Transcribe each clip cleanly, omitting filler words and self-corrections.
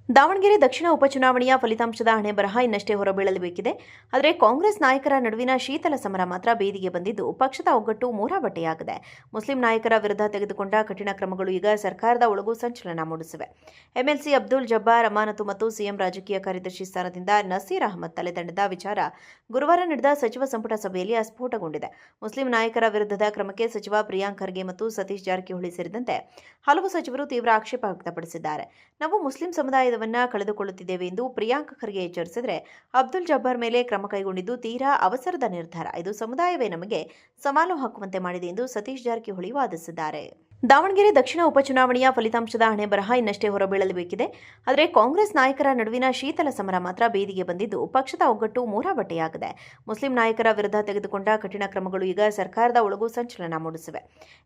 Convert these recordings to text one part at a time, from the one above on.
ದಾವಣಗೆರೆ ದಕ್ಷಿಣ ಉಪಚುನಾವಣೆಯ ಫಲಿತಾಂಶದ ಹಣೆಬರಹ ಇನ್ನಷ್ಟೇ ಹೊರಬೀಳಬೇಕಿದೆ. ಆದರೆ ಕಾಂಗ್ರೆಸ್ ನಾಯಕರ ನಡುವಿನ ಶೀತಲ ಸಮರ ಮಾತ್ರ ಬೇದಿಗೆ ಬಂದಿದ್ದು, ಪಕ್ಷದ ಒಗ್ಗಟ್ಟು ಮೂರಾಬಟ್ಟೆಯಾಗಿದೆ. ಮುಸ್ಲಿಂ ನಾಯಕರ ವಿರುದ್ಧ ತೆಗೆದುಕೊಂಡ ಕಠಿಣ ಕ್ರಮಗಳು ಈಗ ಸರ್ಕಾರದ ಒಳಗೂ ಸಂಚಲನ ಮೂಡಿಸಿವೆ. ಎಂಎಲ್ಸಿ ಅಬ್ದುಲ್ ಜಬ್ಬಾರ್ ಅಮಾನತು ಮತ್ತು ಸಿಎಂ ರಾಜಕೀಯ ಕಾರ್ಯದರ್ಶಿ ಸ್ಥಾನದಿಂದ ನಸೀರ್ ಅಹಮದ್ ತಲೆದಂಡದ ವಿಚಾರ ಗುರುವಾರ ನಡೆದ ಸಚಿವ ಸಂಪುಟ ಸಭೆಯಲ್ಲಿ ಅಸ್ಫೋಟಗೊಂಡಿದೆ. ಮುಸ್ಲಿಂ ನಾಯಕರ ವಿರುದ್ಧದ ಕ್ರಮಕ್ಕೆ ಸಚಿವ ಪ್ರಿಯಾಂಕ್ ಖರ್ಗೆ ಮತ್ತು ಸತೀಶ್ ಜಾರಕಿಹೊಳಿ ಸೇರಿದಂತೆ ಹಲವು ಸಚಿವರು ತೀವ್ರ ಆಕ್ಷೇಪ ವ್ಯಕ್ತಪಡಿಸಿದ್ದಾರೆ. ನಾವು ಮುಸ್ಲಿಂ ಸಮುದಾಯದವನ್ನ ಕಳೆದುಕೊಳ್ಳುತ್ತಿದ್ದೇವೆ ಎಂದು ಪ್ರಿಯಾಂಕ್ ಖರ್ಗೆ ಎಚ್ಚರಿಸಿದರೆ, ಅಬ್ದುಲ್ ಜಬ್ಬಾರ್ ಮೇಲೆ ಕ್ರಮ ಕೈಗೊಂಡಿದ್ದು ತೀರಾ ಅವಸರದ ನಿರ್ಧಾರ. ಇದು ಸಮುದಾಯವೇ ನಮಗೆ ಸವಾಲು ಹಾಕುವಂತೆ ಮಾಡಿದೆ ಎಂದು ಸತೀಶ್ ಜಾರಕಿಹೊಳಿ ವಾದಿಸಿದ್ದಾರೆ. ದಾವಣಗೆರೆ ದಕ್ಷಿಣ ಉಪಚುನಾವಣೆಯ ಫಲಿತಾಂಶದ ಹಣೆಬರಹ ಇನ್ನಷ್ಟೇ ಹೊರಬೀಳಬೇಕಿದೆ. ಆದರೆ ಕಾಂಗ್ರೆಸ್ ನಾಯಕರ ನಡುವಿನ ಶೀತಲ ಸಮರ ಮಾತ್ರ ಬೇದಿಗೆ ಬಂದಿದ್ದು, ಪಕ್ಷದ ಒಗ್ಗಟ್ಟು ಮೂರಾಬಟ್ಟೆಯಾಗಿದೆ. ಮುಸ್ಲಿಂ ನಾಯಕರ ವಿರುದ್ಧ ತೆಗೆದುಕೊಂಡ ಕಠಿಣ ಕ್ರಮಗಳು ಈಗ ಸರ್ಕಾರದ ಒಳಗೂ ಸಂಚಲನ ಮೂಡಿಸಿವೆ.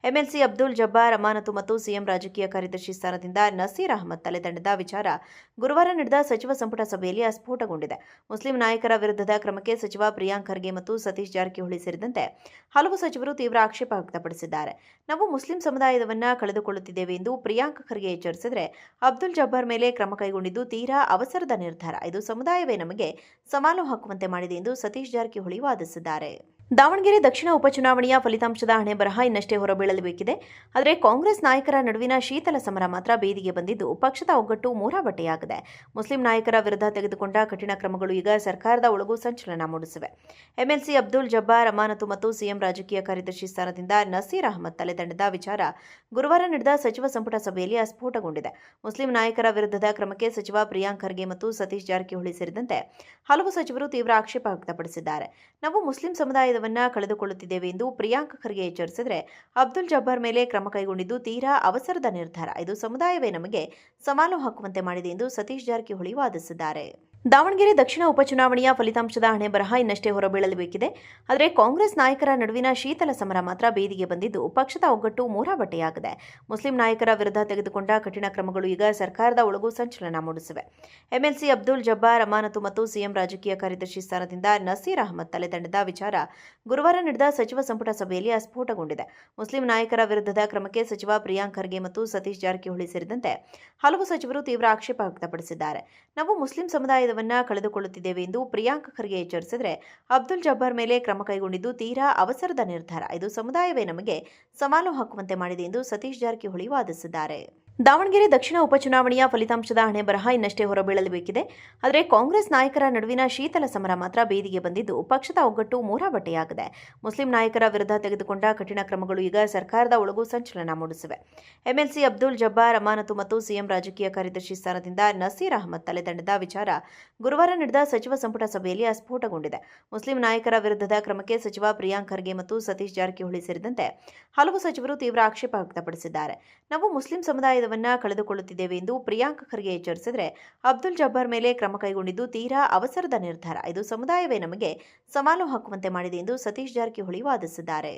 ಎಂಎಲ್ಸಿ ಅಬ್ದುಲ್ ಜಬ್ಬಾರ್ ಅಮಾನತು ಮತ್ತು ಸಿಎಂ ರಾಜಕೀಯ ಕಾರ್ಯದರ್ಶಿ ಸ್ಥಾನದಿಂದ ನಸೀರ್ ಅಹಮದ್ ತಲೆದಂಡದ ವಿಚಾರ ಗುರುವಾರ ನಡೆದ ಸಚಿವ ಸಂಪುಟ ಸಭೆಯಲ್ಲಿ ಅಸ್ಫೋಟಗೊಂಡಿದೆ. ಮುಸ್ಲಿಂ ನಾಯಕರ ವಿರುದ್ಧದ ಕ್ರಮಕ್ಕೆ ಸಚಿವ ಪ್ರಿಯಾಂಕ್ ಖರ್ಗೆ ಮತ್ತು ಸತೀಶ್ ಜಾರಕಿಹೊಳಿ ಸೇರಿದಂತೆ ಹಲವು ಸಚಿವರು ತೀವ್ರ ಆಕ್ಷೇಪ ವ್ಯಕ್ತಪಡಿಸಿದ್ದಾರೆ. ನಾವು ಮುಸ್ಲಿಂ ಸಮುದಾಯದವನ್ನ ಕಳೆದುಕೊಳ್ಳುತ್ತಿದ್ದೇವೆ ಎಂದು ಪ್ರಿಯಾಂಕ್ ಖರ್ಗೆ ಎಚ್ಚರಿಸಿದರೆ, ಅಬ್ದುಲ್ ಜಬ್ಬಾರ್ ಮೇಲೆ ಕ್ರಮ ಕೈಗೊಂಡಿದ್ದು ತೀರಾ ಅವಸರದ ನಿರ್ಧಾರ. ಇದು ಸಮುದಾಯವೇ ನಮಗೆ ಸವಾಲು ಹಾಕುವಂತೆ ಮಾಡಿದೆ ಎಂದು ಸತೀಶ್ ಜಾರಕಿಹೊಳಿ ವಾದಿಸಿದ್ದಾರೆ. ದಾವಣಗೆರೆ ದಕ್ಷಿಣ ಉಪಚುನಾವಣೆಯ ಫಲಿತಾಂಶದ ಹಣೆಬರಹ ಇನ್ನಷ್ಟೇ ಹೊರಬೀಳಬೇಕಿದೆ. ಆದರೆ ಕಾಂಗ್ರೆಸ್ ನಾಯಕರ ನಡುವಿನ ಶೀತಲ ಸಮರ ಮಾತ್ರ ಬೇದಿಗೆ ಬಂದಿದ್ದು, ಪಕ್ಷದ ಒಗ್ಗಟ್ಟು ಮೂರಾಬಟ್ಟೆಯಾಗಿದೆ. ಮುಸ್ಲಿಂ ನಾಯಕರ ವಿರುದ್ಧ ತೆಗೆದುಕೊಂಡ ಕಠಿಣ ಕ್ರಮಗಳು ಈಗ ಸರ್ಕಾರದ ಒಳಗೂ ಸಂಚಲನ ಮೂಡಿಸಿವೆ. ಎಂಎಲ್ಸಿ ಅಬ್ದುಲ್ ಜಬ್ಬಾರ್ ಅಮಾನತು ಮತ್ತು ಸಿಎಂ ರಾಜಕೀಯ ಕಾರ್ಯದರ್ಶಿ ಸ್ಥಾನದಿಂದ ನಸೀರ್ ಅಹಮದ್ ತಲೆದಂಡದ ವಿಚಾರ ಗುರುವಾರ ನಡೆದ ಸಚಿವ ಸಂಪುಟ ಸಭೆಯಲ್ಲಿ ಅಸ್ಫೋಟಗೊಂಡಿದೆ. ಮುಸ್ಲಿಂ ನಾಯಕರ ವಿರುದ್ಧದ ಕ್ರಮಕ್ಕೆ ಸಚಿವ ಪ್ರಿಯಾಂಕ್ ಖರ್ಗೆ ಮತ್ತು ಸತೀಶ್ ಜಾರಕಿಹೊಳಿ ಸೇರಿದಂತೆ ಹಲವು ಸಚಿವರು ತೀವ್ರ ಆಕ್ಷೇಪ ವ್ಯಕ್ತಪಡಿಸಿದ್ದಾರೆ. ನಾವು ಮುಸ್ಲಿಂ ಸಮುದಾಯದವನ್ನ ಕಳೆದುಕೊಳ್ಳುತ್ತಿದ್ದೇವೆ ಎಂದು ಪ್ರಿಯಾಂಕ್ ಖರ್ಗೆ ಎಚ್ಚರಿಸಿದರೆ, ಅಬ್ದುಲ್ ಜಬ್ಬಾರ್ ಮೇಲೆ ಕ್ರಮ ಕೈಗೊಂಡಿದ್ದು ತೀರಾ ಅವಸರದ ನಿರ್ಧಾರ. ಇದು ಸಮುದಾಯವೇ ನಮಗೆ ಸವಾಲು ಹಾಕುವಂತೆ ಮಾಡಿದೆ ಎಂದು ಸತೀಶ್ ಜಾರಕಿಹೊಳಿ ವಾದಿಸಿದ್ದಾರೆ. ದಾವಣಗೆರೆ ದಕ್ಷಿಣ ಉಪಚುನಾವಣೆಯ ಫಲಿತಾಂಶದ ಹಣೆಬರಹ ಇನ್ನಷ್ಟೇ ಹೊರಬೀಳಬೇಕಿದೆ. ಆದರೆ ಕಾಂಗ್ರೆಸ್ ನಾಯಕರ ನಡುವಿನ ಶೀತಲ ಸಮರ ಮಾತ್ರ ಬೇದಿಗೆ ಬಂದಿದ್ದು, ಪಕ್ಷದ ಒಗ್ಗಟ್ಟು ಮೂರಾಬಟ್ಟೆಯಾಗಿದೆ. ಮುಸ್ಲಿಂ ನಾಯಕರ ವಿರುದ್ಧ ತೆಗೆದುಕೊಂಡ ಕಠಿಣ ಕ್ರಮಗಳು ಈಗ ಸರ್ಕಾರದ ಒಳಗೂ ಸಂಚಲನ ಮೂಡಿಸಿವೆ. ಎಂಎಲ್ಸಿ ಅಬ್ದುಲ್ ಜಬ್ಬಾರ್ ಅಮಾನತು ಮತ್ತು ಸಿಎಂ ರಾಜಕೀಯ ಕಾರ್ಯದರ್ಶಿ ಸ್ಥಾನದಿಂದ ನಸೀರ್ ಅಹಮದ್ ತಲೆದಂಡದ ವಿಚಾರ ಗುರುವಾರ ನಡೆದ ಸಚಿವ ಸಂಪುಟ ಸಭೆಯಲ್ಲಿ ಅಸ್ಫೋಟಗೊಂಡಿದೆ. ಮುಸ್ಲಿಂ ನಾಯಕರ ವಿರುದ್ಧದ ಕ್ರಮಕ್ಕೆ ಸಚಿವ ಪ್ರಿಯಾಂಕ್ ಖರ್ಗೆ ಮತ್ತು ಸತೀಶ್ ಜಾರಕಿಹೊಳಿ ಸೇರಿದಂತೆ ಹಲವು ಸಚಿವರು ತೀವ್ರ ಆಕ್ಷೇಪ ವ್ಯಕ್ತಪಡಿಸಿದ್ದಾರೆ. ನಾವು ಮುಸ್ಲಿಂ ಸಮುದಾಯದವನ್ನ ಕಳೆದುಕೊಳ್ಳುತ್ತಿದ್ದೇವೆ ಎಂದು ಪ್ರಿಯಾಂಕ್ ಖರ್ಗೆ ಎಚ್ಚರಿಸಿದರೆ, ಅಬ್ದುಲ್ ಜಬ್ಬಾರ್ ಮೇಲೆ ಕ್ರಮ ಕೈಗೊಂಡಿದ್ದು ತೀರಾ ಅವಸರದ ನಿರ್ಧಾರ. ಇದು ಸಮುದಾಯವೇ ನಮಗೆ ಸವಾಲು ಹಾಕುವಂತೆ ಮಾಡಿದೆ ಎಂದು ಸತೀಶ್ ಜಾರಕಿಹೊಳಿ ವಾದಿಸಿದ್ದಾರೆ. ದಾವಣಗೆರೆ ದಕ್ಷಿಣ ಉಪಚುನಾವಣೆಯ ಫಲಿತಾಂಶದ ಹಣೆಬರಹ ಇನ್ನಷ್ಟೇ ಹೊರಬೀಳಬೇಕಿದೆ. ಆದರೆ ಕಾಂಗ್ರೆಸ್ ನಾಯಕರ ನಡುವಿನ ಶೀತಲ ಸಮರ ಮಾತ್ರ ಬೇದಿಗೆ ಬಂದಿದ್ದು, ಪಕ್ಷದ ಒಗ್ಗಟ್ಟು ಮೂರಾಬಟ್ಟೆಯಾಗಿದೆ. ಮುಸ್ಲಿಂ ನಾಯಕರ ವಿರುದ್ಧ ತೆಗೆದುಕೊಂಡ ಕಠಿಣ ಕ್ರಮಗಳು ಈಗ ಸರ್ಕಾರದ ಒಳಗೂ ಸಂಚಲನ ಮೂಡಿಸಿವೆ. ಎಂಎಲ್ಸಿ ಅಬ್ದುಲ್ ಜಬ್ಬಾರ್ ಅಮಾನತು ಮತ್ತು ಸಿಎಂ ರಾಜಕೀಯ ಕಾರ್ಯದರ್ಶಿ ಸ್ಥಾನದಿಂದ ನಸೀರ್ ಅಹಮದ್ ತಲೆದಂಡದ ವಿಚಾರ ಗುರುವಾರ ನಡೆದ ಸಚಿವ ಸಂಪುಟ ಸಭೆಯಲ್ಲಿ ಅಸ್ಫೋಟಗೊಂಡಿದೆ. ಮುಸ್ಲಿಂ ನಾಯಕರ ವಿರುದ್ಧದ ಕ್ರಮಕ್ಕೆ ಸಚಿವ ಪ್ರಿಯಾಂಕ್ ಖರ್ಗೆ ಮತ್ತು ಸತೀಶ್ ಜಾರಕಿಹೊಳಿ ಸೇರಿದಂತೆ ಹಲವು ಸಚಿವರು ತೀವ್ರ ಆಕ್ಷೇಪ ವ್ಯಕ್ತಪಡಿಸಿದ್ದಾರೆ. ನಾವು ಮುಸ್ಲಿಂ ಸಮುದಾಯದವನ್ನ ಕಳೆದುಕೊಳ್ಳುತ್ತಿದ್ದೇವೆ ಎಂದು ಪ್ರಿಯಾಂಕ್ ಖರ್ಗೆ ಎಚ್ಚರಿಸಿದರೆ, ಅಬ್ದುಲ್ ಜಬ್ಬಾರ್ ಮೇಲೆ ಕ್ರಮ ಕೈಗೊಂಡಿದ್ದು ತೀರಾ ಅವಸರದ ನಿರ್ಧಾರ. ಇದು ಸಮುದಾಯವೇ ನಮಗೆ ಸವಾಲು ಹಾಕುವಂತೆ ಮಾಡಿದೆ ಎಂದು ಸತೀಶ್ ಜಾರಕಿಹೊಳಿ ವಾದಿಸಿದ್ದಾರೆ.